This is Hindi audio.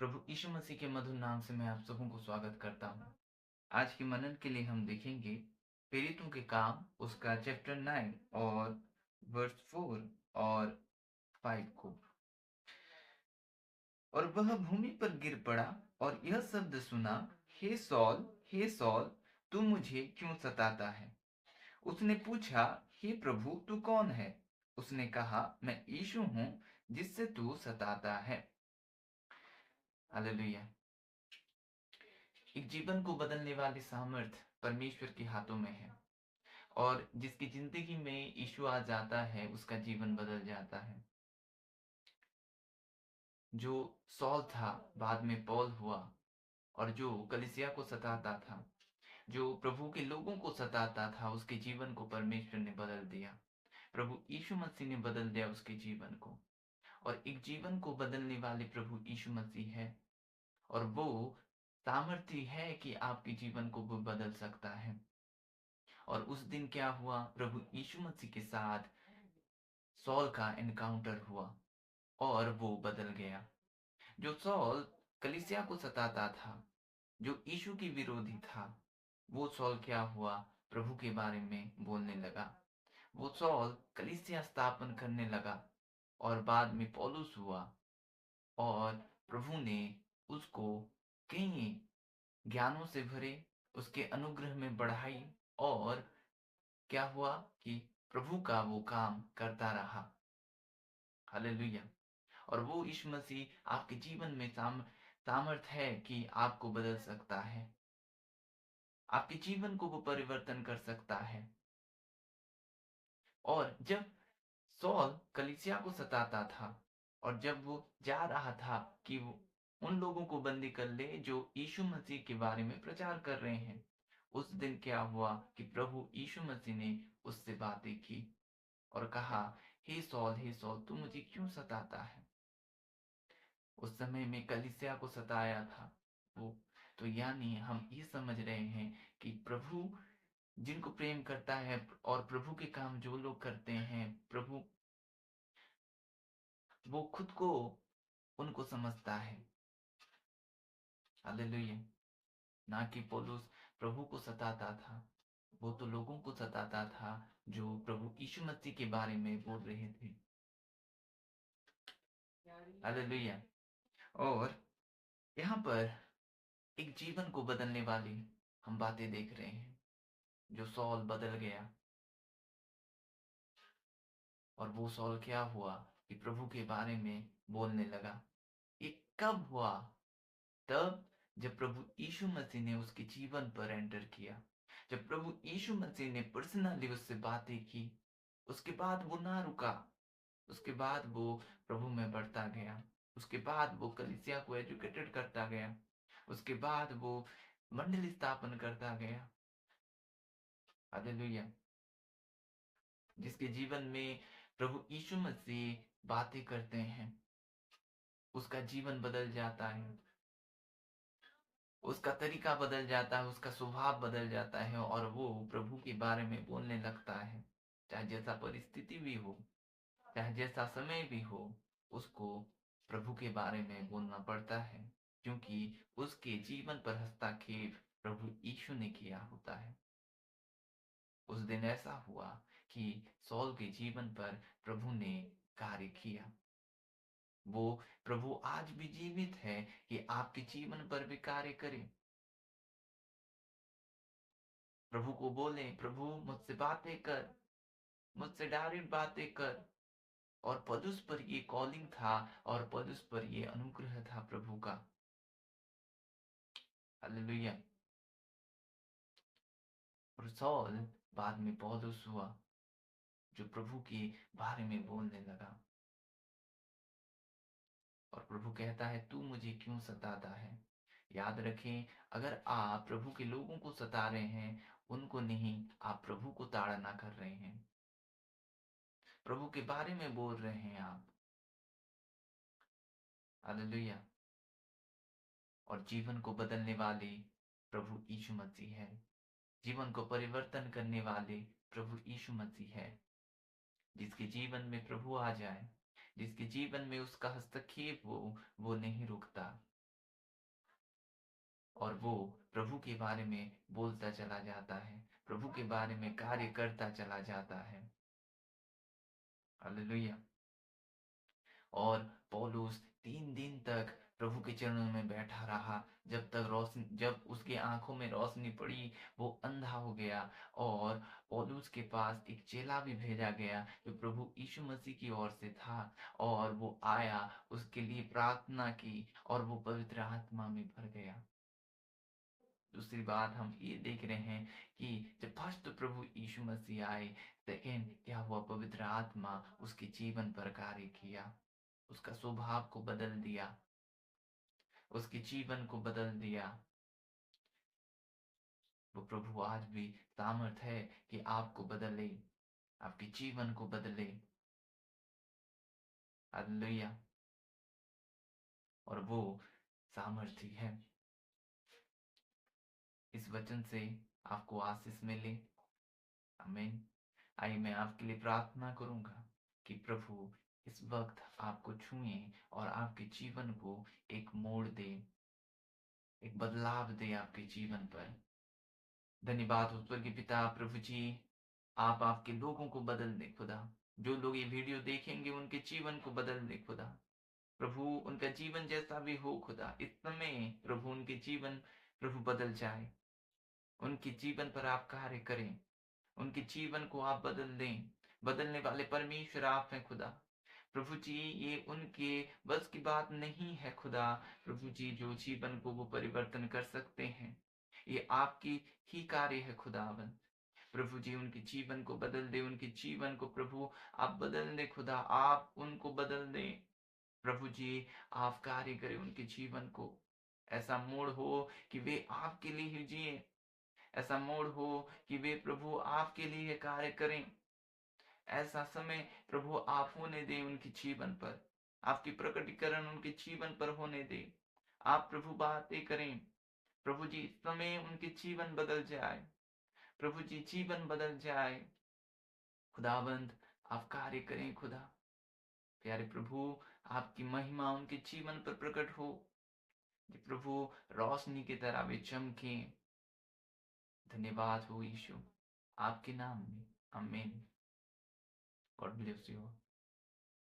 प्रभु यीशु मसीह के मधुर नाम से मैं आप सबों को स्वागत करता हूँ। आज के मनन के लिए हम देखेंगे प्रेरितों के काम उसका चैप्टर 9 और वर्स 4 और 5 को। और वह भूमि पर गिर पड़ा और यह शब्द सुना, हे सौल, तू मुझे क्यों सताता है? उसने पूछा, हे प्रभु, तू कौन है? उसने कहा, मैं यीशु हूँ जिससे तू सताता है। हालेलुया। एक जीवन को बदलने वाली सामर्थ परमेश्वर के हाथों में है और जिसकी जिंदगी में यीशु आ जाता है उसका जीवन बदल जाता है। जो सौल था बाद में पौल हुआ और जो कलीसिया को सताता था, जो प्रभु के लोगों को सताता था, उसके जीवन को परमेश्वर ने बदल दिया। प्रभु यीशु मसीह ने बदल दिया उसके जीवन को। और एक जीवन को बदलने वाले प्रभु यीशु मसीह है और वो सामर्थ्य है कि आपके जीवन को वो बदल सकता है। और उस दिन क्या हुआ? प्रभु यीशु मसीह के साथ सॉल का एनकाउंटर हुआ और वो बदल गया। जो सॉल कलीसिया को सताता था, जो यीशु की विरोधी था, वो सॉल क्या हुआ? प्रभु के बारे में बोलने लगा। वो सॉल कलीसिया स्थापन करने लगा और बाद में पौलुस हुआ और प्रभु ने उसको कई ज्ञानों से भरे, उसके अनुग्रह में बढ़ाई और क्या हुआ कि प्रभु का वो काम करता रहा। हालेलुया। और वो यीशु मसीह आपके जीवन में सामर्थ है कि आपको बदल सकता है, आपके जीवन को वो परिवर्तन कर सकता है। और जब सौल कलीसिया को सताता था और जब वो जा रहा था कि वो उन लोगों को बंदी कर ले जो यीशु मसीह के बारे में प्रचार कर रहे हैं, उस दिन क्या हुआ कि प्रभु यीशु मसीह ने उससे बातें की और कहा, हे सौल, तू मुझे क्यों सताता है? उस समय में कलीसिया को सताया था वो। तो यानी हम ये समझ रहे हैं कि प्रभु जिनको प्रेम करता है और प्रभु के काम जो लोग करते हैं, प्रभु वो खुद को उनको समझता है। हालेलुया। ना कि पौलुस प्रभु को सताता था, वो तो लोगों को सताता था जो प्रभु यीशु मसीह के बारे में बोल रहे थे। हालेलुया। और यहाँ पर एक जीवन को बदलने वाली हम बातें देख रहे हैं। जो सौल बदल गया और वो सौल क्या हुआ कि प्रभु के बारे में बोलने लगा। ये कब हुआ? तब जब प्रभु यीशु मसीह ने उसके जीवन पर एंटर किया, जब प्रभु यीशु मसीह ने पर्सनली उससे बातें की। उसके बाद वो ना रुका, उसके बाद वो प्रभु में बढ़ता गया, उसके बाद वो कलीसिया को एजुकेटेड करता गया, उसके बाद वो मंडली स्थापन करता गया। हालेलुया। जिसके जीवन में प्रभु यीशु मसीह बातें करते हैं, उसका जीवन बदल जाता है, उसका तरीका बदल जाता है, उसका स्वभाव बदल जाता है और वो प्रभु के बारे में बोलने लगता है। चाहे जैसा परिस्थिति भी हो, चाहे जैसा समय भी हो, उसको प्रभु के बारे में बोलना पड़ता है, क्योंकि उसके जीवन पर हस्तक्षेप प्रभु यीशु ने किया होता है। उस दिन ऐसा हुआ कि सौल के जीवन पर प्रभु ने कार्य किया। वो प्रभु आज भी जीवित है कि आपके जीवन पर भी कार्य करे। प्रभु को बोले, प्रभु मुझसे बातें कर, मुझसे डायरेक्ट बातें कर। और पौलुस पर ये कॉलिंग था और पौलुस पर ये अनुग्रह था प्रभु का। हालेलुया। और सौल बाद में पौलुस हुआ जो प्रभु के बारे में बोलने लगा। और प्रभु कहता है, तू मुझे क्यों सताता है? याद रखें, अगर आप प्रभु के लोगों को सता रहे हैं, उनको नहीं, आप प्रभु को ताड़ना कर रहे हैं, प्रभु के बारे में बोल रहे हैं आप। हालेलुया। और जीवन को बदलने वाले प्रभु यीशु मसीह है। जीवन को परिवर्तन करने वाले प्रभु यीशु मसीह है। जिसके जीवन में प्रभु आ जाए, जिसके जीवन में उसका हस्तक्षेप वो नहीं रुकता। और वो प्रभु के बारे में बोलता चला जाता है, प्रभु के बारे में कार्य करता चला जाता है। हालेलुया। और पौलुस 3 दिन तक प्रभु के चरणों में बैठा रहा, जब उसकी आंखों में रोशनी पड़ी, वो अंधा हो गया। और पौलुस के पास एक चेला भी भेजा गया जो प्रभु यीशु मसीह की ओर से था, और वो आया, उसके लिए प्रार्थना की, और वो पवित्र आत्मा में भर गया। दूसरी बात हम ये देख रहे हैं कि जब फर्स्ट प्रभु यीशु मसीह आए, सेकेंड क्या हुआ, पवित्र आत्मा उसके जीवन पर कार्य किया, उसका स्वभाव को बदल दिया, उसके जीवन को बदल दिया। वो प्रभु आज भी सामर्थ है कि आपको बदले, आपके जीवन को बदले। हालेलुया। और वो सामर्थी है। इस वचन से आपको आशीष मिले। आमीन। आइए मैं आपके लिए प्रार्थना करूंगा कि प्रभु इस वक्त आपको छुए और आपके जीवन को एक मोड़ दे, एक बदलाव दे आपके जीवन पर। धन्यवाद हो स्वर्गीय पिता, प्रभु जी, आप आपके लोगों को बदल दे खुदा। जो लोग ये वीडियो देखेंगे उनके जीवन को बदल दे खुदा। प्रभु उनका जीवन जैसा भी हो खुदा, इस समय प्रभु उनके जीवन प्रभु बदल जाए, उनके जीवन पर आप कार्य करें, उनके जीवन को आप बदल दें। बदलने वाले परमेश्वर आप हैं खुदा। प्रभु जी, ये उनके बस की बात नहीं है खुदा। प्रभु जी, जो जीवन को वो परिवर्तन कर सकते हैं, ये आपकी ही कार्य है खुदावन। प्रभु जी, उनके जीवन को बदल दे, उनके जीवन को प्रभु आप बदल दे खुदा, आप उनको बदल दें। प्रभु जी, आप कार्य करें उनके जीवन को। ऐसा मोड़ हो कि वे आपके लिए ही जिए, ऐसा मोड़ हो कि वे प्रभु आपके लिए कार्य करें। ऐसा समय प्रभु आप होने दें उनके जीवन पर, आपकी प्रकटीकरण उनके जीवन पर होने दें। आप प्रभु बातें करें, प्रभु जी, इस समय उनके जीवन बदल जाए, प्रभु जी, जीवन बदल जाए। खुदाबंद, आप कार्य करें खुदा। प्यारे प्रभु, आपकी महिमा उनके जीवन पर प्रकट हो, कि प्रभु रोशनी की तरह वे चमकें। धन्यवाद हो यीशु, आपके नाम में, आमीन। God bless you.